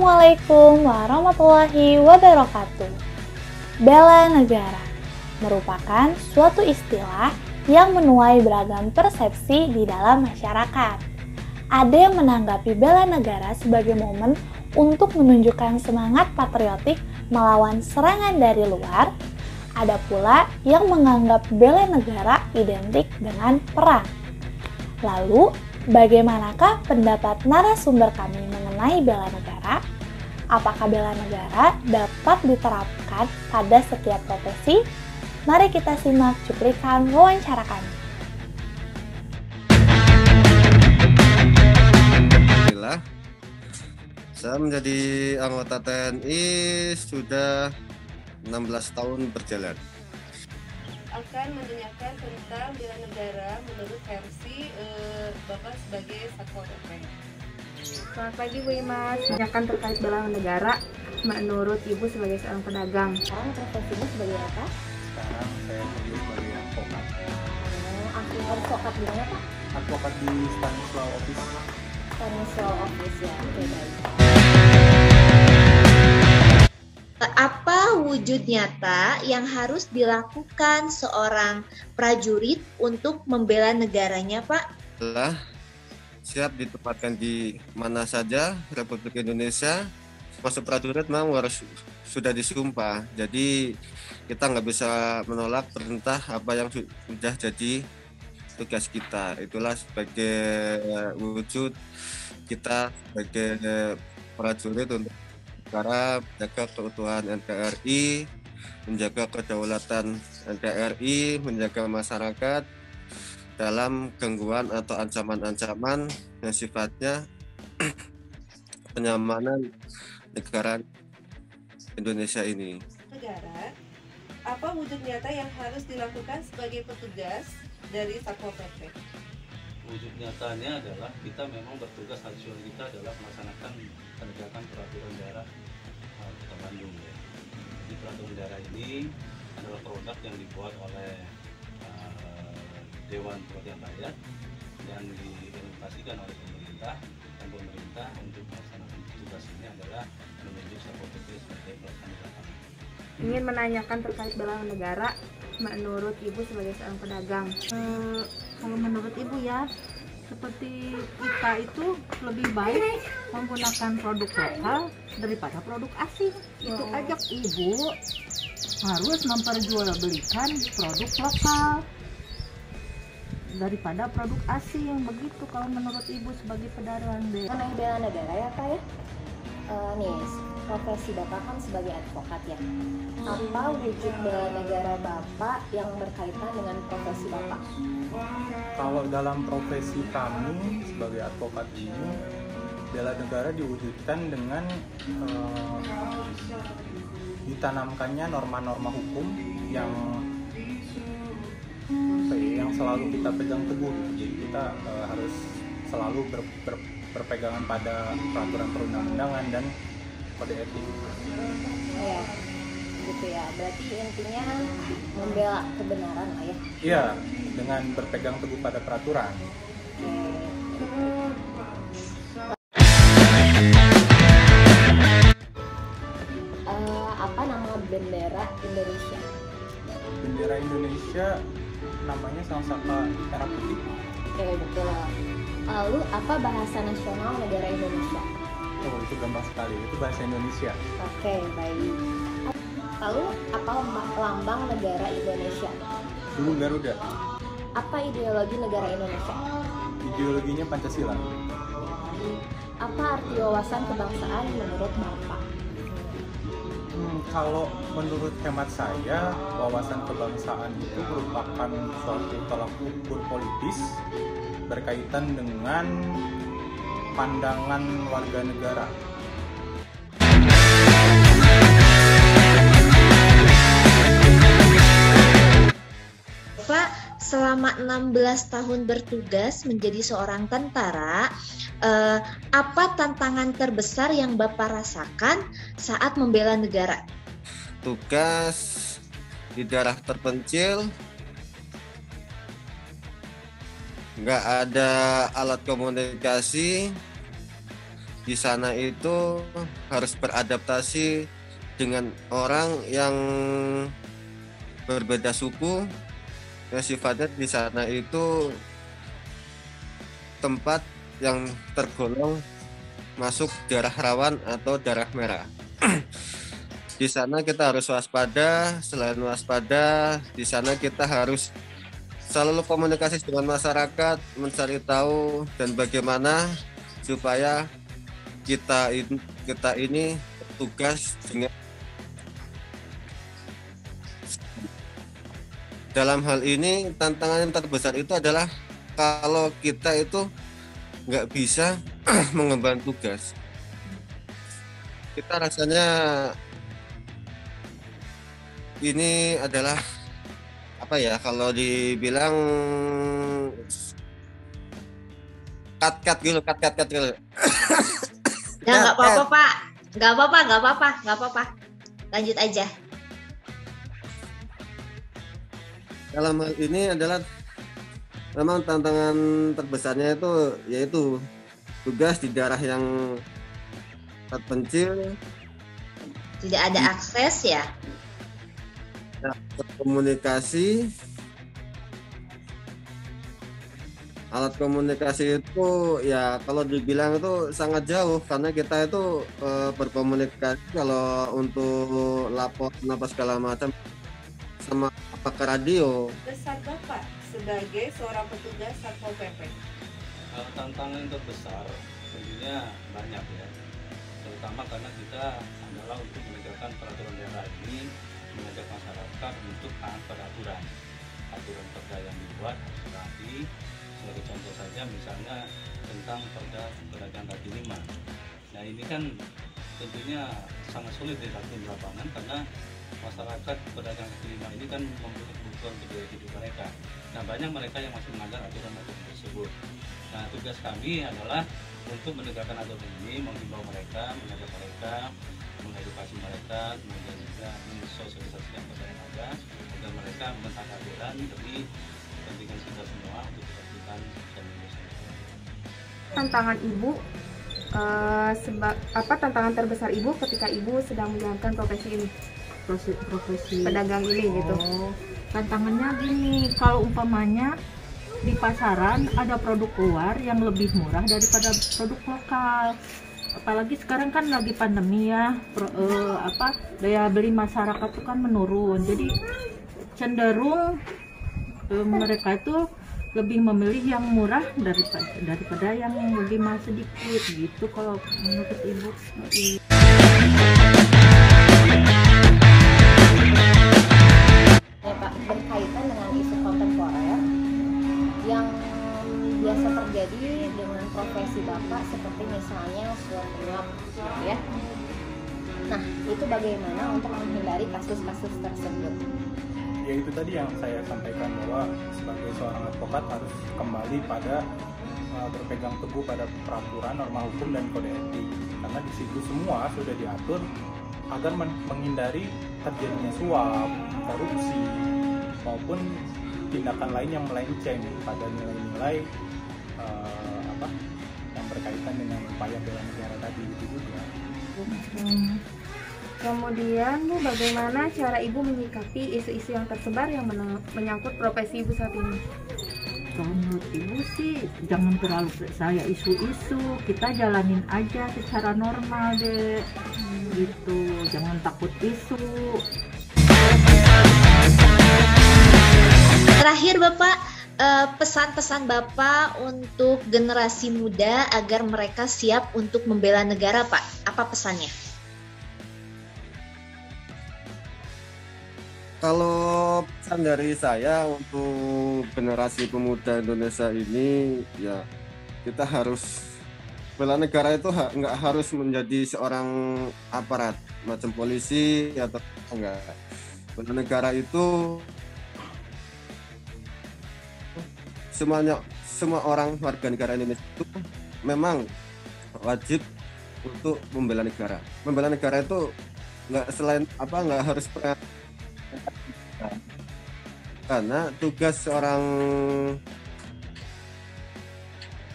Assalamualaikum warahmatullahi wabarakatuh. Bela negara merupakan suatu istilah yang menuai beragam persepsi di dalam masyarakat. Ada yang menanggapi bela negara sebagai momen untuk menunjukkan semangat patriotik melawan serangan dari luar. Ada pula yang menganggap bela negara identik dengan perang. Lalu, bagaimanakah pendapat narasumber kami mengenai bela negara? Apakah bela negara dapat diterapkan pada setiap profesi? Mari kita simak cuplikan wawancara kami. Alhamdulillah, saya menjadi anggota TNI sudah 16 tahun berjalan. Akan menanyakan tentang bela negara menurut versi Bapak sebagai Satpol PP. Selamat pagi Bu Imas, menanyakan terkait bela negara menurut Ibu sebagai seorang pedagang. Sekarang profesinya sebagai apa? Sekarang saya kerja sebagai advokat. Advokat di mana Pak? Advokat di Stanislaw Office. Stanislaw Office ya, oke baik. Apa wujud nyata yang harus dilakukan seorang prajurit untuk membela negaranya, Pak? Telah siap ditempatkan di mana saja Republik Indonesia. Masuk prajurit memang harus sudah disumpah, jadi kita nggak bisa menolak perintah apa yang sudah jadi tugas kita. Itulah sebagai wujud kita sebagai prajurit untuk negara, menjaga keutuhan NKRI, menjaga kedaulatan NKRI, menjaga masyarakat dalam gangguan atau ancaman-ancaman yang sifatnya penyamanan negara Indonesia ini. Negara, apa wujud nyata yang harus dilakukan sebagai petugas dari Satpol PP? Wujud nyatanya adalah kita memang bertugas, hasil kita adalah melaksanakan penegakan peraturan daerah Kota Bandung. Jadi peraturan daerah ini adalah produk yang dibuat oleh Dewan Perwakilan Rakyat dan diimplementasikan oleh pemerintah, dan pemerintah untuk melaksanakan tugas ini adalah menunjuk Satpol PP sebagai pelaksana lapangan. Ingin menanyakan terkait bela negara menurut Ibu sebagai seorang pedagang. Kalau menurut Ibu ya, seperti kita itu lebih baik menggunakan produk lokal daripada produk asing. Itu aja Ibu harus memperjualbelikan produk lokal daripada produk asing. Begitu kalau menurut Ibu sebagai pedagang deh. Mengenai bela negara ya Pak ya? Nih, profesi Bapak kan sebagai advokat ya. Apa wujud bela negara Bapak yang berkaitan dengan profesi Bapak? Kalau dalam profesi kami sebagai advokat ini, bela negara diwujudkan dengan ditanamkannya norma-norma hukum yang selalu kita pegang teguh. Jadi kita harus selalu berpegangan pada peraturan perundang-undangan dan kode etik. Ya, gitu ya. Berarti intinya membela kebenaran lah ya. Iya, dengan berpegang teguh pada peraturan. Apa nama bendera Indonesia? Bendera Indonesia namanya Sangsaka Merah Putih. Oke, betul. Lalu apa bahasa nasional negara Indonesia? Oh, itu gampang sekali. Itu bahasa Indonesia. Oke, baik. Lalu apa lambang negara Indonesia? Dulu Garuda. Apa ideologi negara Indonesia? Ideologinya Pancasila. Apa arti wawasan kebangsaan menurut Bapak? Kalau menurut hemat saya, wawasan kebangsaan itu merupakan suatu tolak ukur politis berkaitan dengan pandangan warga negara. Pak, selama 16 tahun bertugas menjadi seorang tentara, apa tantangan terbesar yang Bapak rasakan saat membela negara? Tugas di daerah terpencil, nggak ada alat komunikasi, di sana itu harus beradaptasi dengan orang yang berbeda suku, yang sifatnya di sana itu tempat yang tergolong masuk darah rawan atau darah merah. Di sana kita harus waspada. Selain waspada, di sana kita harus selalu komunikasi dengan masyarakat, mencari tahu dan bagaimana supaya kita ini tugas dengan dalam hal ini. Tantangan yang terbesar itu adalah kalau kita itu nggak bisa mengemban tugas. Kita rasanya ini adalah apa ya, kalau dibilang cut gitu. Ya nggak apa-apa Pak, nggak apa-apa. Lanjut aja. Dalam hal ini adalah memang tantangan terbesarnya itu yaitu tugas di daerah yang terpencil, Tidak ada akses ya. komunikasi. Alat komunikasi itu ya kalau dibilang itu sangat jauh, karena kita itu berkomunikasi kalau untuk lapor apa segala macam sama pakai radio. Pesan Bapak sebagai seorang petugas Satpol PP. Tantangan yang terbesar tentunya banyak ya, terutama karena kita adalah untuk menegakkan peraturan daerah ini, mengajak masyarakat untuk taat pada aturan perda yang dibuat rapi. Sebagai contoh saja misalnya tentang perda pedagang kaki lima. Nah ini kan tentunya sangat sulit dilakukan di lapangan karena masyarakat pedagang kaki lima ini kan membutuhkan kebutuhan untuk hidup mereka. Nah banyak mereka yang masih melanggar aturan-aturan tersebut. Nah tugas kami adalah untuk menegakkan aturan ini, menghimbau mereka, mengajak mereka, mengedukasi mereka, kemudian juga mensosialisasikan kepada yang ada agar mereka mentaati aturan demi kepentingan kita semua untuk kepentingan dan Tantangan ibu, tantangan terbesar ibu ketika ibu sedang menjalankan profesi ini, profesi pedagang ini gitu. Tantangannya gini, kalau umpamanya di pasaran ada produk luar yang lebih murah daripada produk lokal, apalagi sekarang kan lagi pandemi ya, daya beli masyarakat itu kan menurun, jadi cenderung mereka itu lebih memilih yang murah daripada yang lebih mahal sedikit gitu kalau menurut ibu. Ya Pak, berkaitan dengan isu kontemporer yang biasa terjadi dengan profesi Bapak seperti misalnya suap menyuap gitu ya. Nah, itu bagaimana untuk menghindari kasus-kasus tersebut? Ya itu tadi yang saya sampaikan, bahwa sebagai seorang advokat harus kembali pada berpegang teguh pada peraturan, norma hukum dan kode etik, karena di situ semua sudah diatur agar menghindari terjadinya suap, korupsi maupun tindakan lain yang melenceng pada nilai-nilai yang berkaitan dengan upaya bela negara tadi itu juga. Kemudian Bu, bagaimana cara ibu menyikapi isu-isu yang tersebar yang menyangkut profesi ibu saat ini? Kalau menurut ibu sih jangan terlalu percaya isu-isu, kita jalanin aja secara normal deh, gitu, jangan takut isu. Terakhir Bapak, pesan-pesan Bapak untuk generasi muda agar mereka siap untuk membela negara Pak, apa pesannya? Kalau pesan dari saya untuk generasi pemuda Indonesia ini, ya kita harus bela negara itu nggak harus menjadi seorang aparat macam polisi atau enggak. Bela negara itu semua orang warga negara Indonesia itu memang wajib untuk membela negara. Membela negara itu nggak harus karena tugas seorang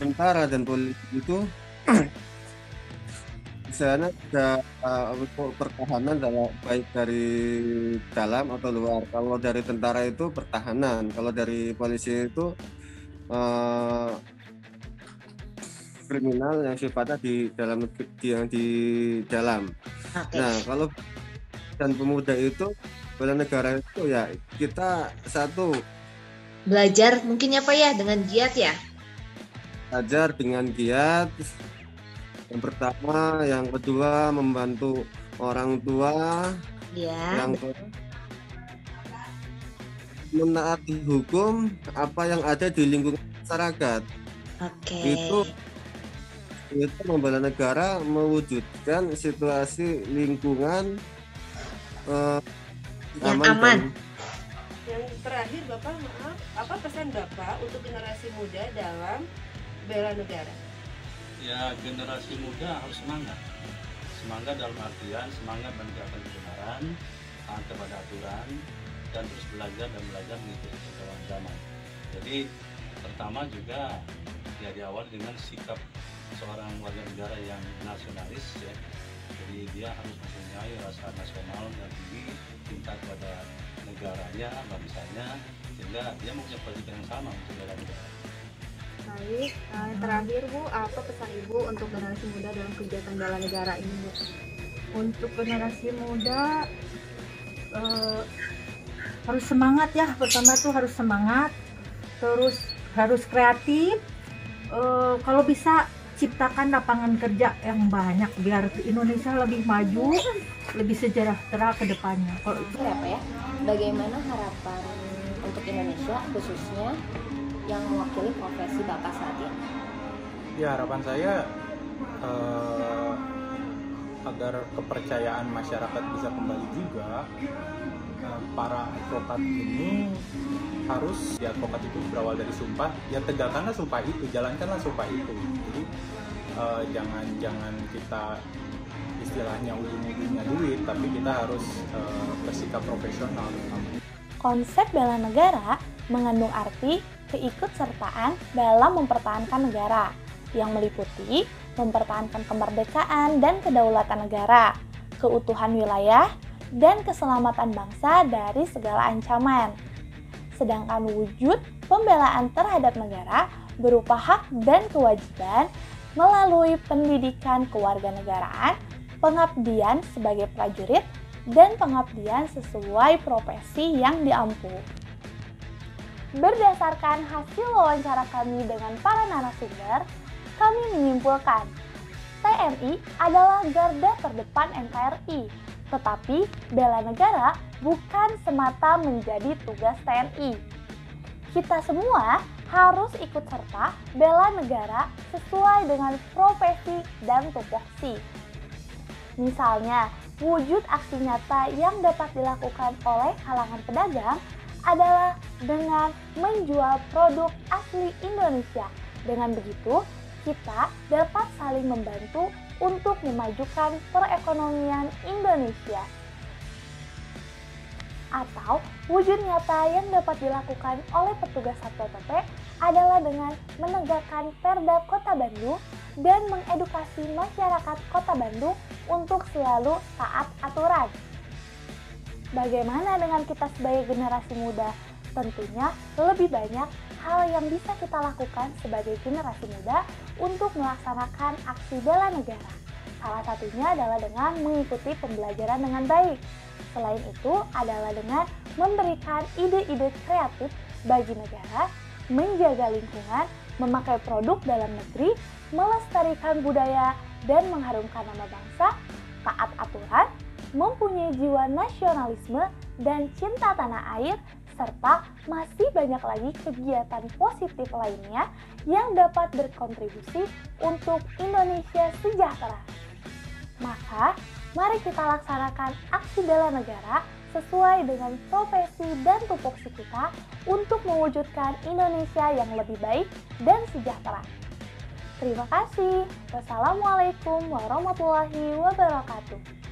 tentara dan polisi itu sana ada untuk pertahanan baik dari dalam atau luar. Kalau dari tentara itu pertahanan, kalau dari polisi itu eh, kriminal yang sifatnya yang di dalam. Oke. Nah, kalau dan pemuda itu bela negara itu ya kita satu Belajar mungkin ya Pak ya dengan giat ya. belajar dengan giat. Yang pertama, yang kedua membantu orang tua, Ya. yang menaati hukum apa yang ada di lingkungan masyarakat. Oke. Itu membela negara mewujudkan situasi lingkungan Yang aman. aman. Yang terakhir Bapak, maaf, apa pesan Bapak untuk generasi muda dalam bela negara? Ya, generasi muda harus semangat. Semangat dalam artian semangat menegakkan kebenaran, taat kepada aturan, dan terus belajar mengikuti perkembangan zaman. Jadi pertama juga ya diawali dengan sikap seorang warga negara yang nasionalis ya. Jadi dia harus mempunyai rasa nasional yang tinggi, cinta kepada negaranya, bangsanya, sehingga dia mempunyai kewajiban yang sama untuk bela negara. Baik, yang terakhir Bu, apa pesan Ibu untuk generasi muda dalam kegiatan bela negara ini Bu? Untuk generasi muda harus semangat ya. Pertama tuh harus semangat, terus harus kreatif. Kalau bisa ciptakan lapangan kerja yang banyak biar Indonesia lebih maju, lebih sejahtera ke depannya. Kalau itu ya Pak ya, bagaimana harapan untuk Indonesia khususnya yang mewakili profesi Bapak saat ini? Ya, harapan saya agar kepercayaan masyarakat bisa kembali juga. Para advokat ini harus, ya advokat itu berawal dari sumpah, ya tegakkanlah sumpah itu, jalankanlah sumpah itu. Jadi jangan kita istilahnya ujung-ujungnya duit, tapi kita harus bersikap profesional. Konsep bela negara mengandung arti keikutsertaan dalam mempertahankan negara, yang meliputi mempertahankan kemerdekaan dan kedaulatan negara, keutuhan wilayah, dan keselamatan bangsa dari segala ancaman. Sedangkan wujud pembelaan terhadap negara berupa hak dan kewajiban melalui pendidikan kewarganegaraan, pengabdian sebagai prajurit, dan pengabdian sesuai profesi yang diampu. Berdasarkan hasil wawancara kami dengan para narasumber, kami menyimpulkan TNI adalah garda terdepan NKRI, tetapi bela negara bukan semata menjadi tugas TNI. Kita semua harus ikut serta bela negara sesuai dengan profesi dan tupoksi. Misalnya, wujud aksi nyata yang dapat dilakukan oleh kalangan pedagang adalah dengan menjual produk asli Indonesia. Dengan begitu, kita dapat saling membantu untuk memajukan perekonomian Indonesia. Atau wujud nyata yang dapat dilakukan oleh petugas Satpol PP adalah dengan menegakkan Perda Kota Bandung dan mengedukasi masyarakat Kota Bandung untuk selalu taat aturan. Bagaimana dengan kita sebagai generasi muda? Tentunya lebih banyak hal yang bisa kita lakukan sebagai generasi muda untuk melaksanakan aksi bela negara. Salah satunya adalah dengan mengikuti pembelajaran dengan baik. Selain itu adalah dengan memberikan ide-ide kreatif bagi negara, menjaga lingkungan, memakai produk dalam negeri, melestarikan budaya, dan mengharumkan nama bangsa, taat aturan, mempunyai jiwa nasionalisme dan cinta tanah air, serta masih banyak lagi kegiatan positif lainnya yang dapat berkontribusi untuk Indonesia sejahtera. Maka, mari kita laksanakan aksi bela negara sesuai dengan profesi dan tupoksi kita untuk mewujudkan Indonesia yang lebih baik dan sejahtera. Terima kasih. Wassalamualaikum warahmatullahi wabarakatuh.